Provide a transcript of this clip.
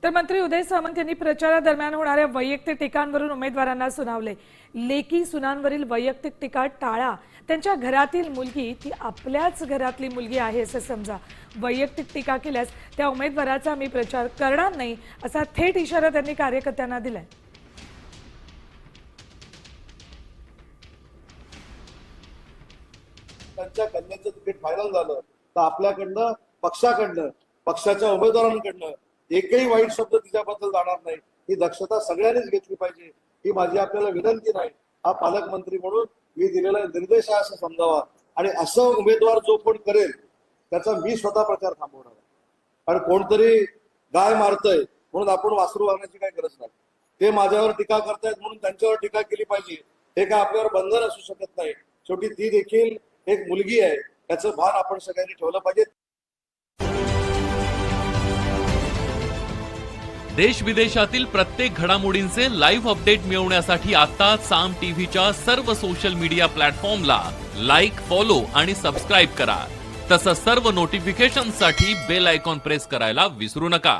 तर मंत्री उदय सामंत यांनी प्रचारादरम्यान होणाऱ्या वैयक्तिक टीकांवरून उमेदवारांना सुनावले। लेकी सुनांवरील वैयक्तिक टीका टाळा, त्यांच्या घरातील मुलगी ती आपल्याच घरातली मुलगी आहे असे समजा। वैयक्तिक टीका केल्यास त्या उमेदवाराचा मी प्रचार करणार नाही असा थेट इशारा त्यांनी कार्यकर्त्यांना दिलाय। त्यांच्या कन्याचं तिकीट फायनल झालं तर आपल्याकडनं पक्षाकडनं पक्षाच्या उमेदवारांकडनं एकही वाईट शब्द तिच्याबद्दल जाणार नाही, ही दक्षता सगळ्यांनीच घेतली पाहिजे। ही माझी आपल्याला विनंती नाही, हा पालकमंत्री म्हणून मी दिलेला निर्देश आहे असं समजावा। आणि असं उमेदवार जो कोण करेल त्याचा मी स्वतः प्रचार थांबवणार आहे। कारण कोणतरी गाय मारतय म्हणून आपण वासरू वागण्याची काही गरज नाही। ते माझ्यावर टीका करतायत म्हणून त्यांच्यावर टीका केली पाहिजे हे काय आपल्यावर बंधन असू शकत नाही। शेवटी ती देखील एक मुलगी आहे, याचं भान आपण सगळ्यांनी ठेवलं पाहिजे। देश विदेशातील प्रत्येक घडामोडींचे लाईव्ह अपडेट मिळवण्यासाठी आता साम टीव्हीच्या सर्व सोशल मीडिया प्लॅटफॉर्मला लाईक, फॉलो आणि सबस्क्राईब करा। तसंच सर्व नोटिफिकेशनसाठी बेल आयकॉन प्रेस करायला विसरू नका।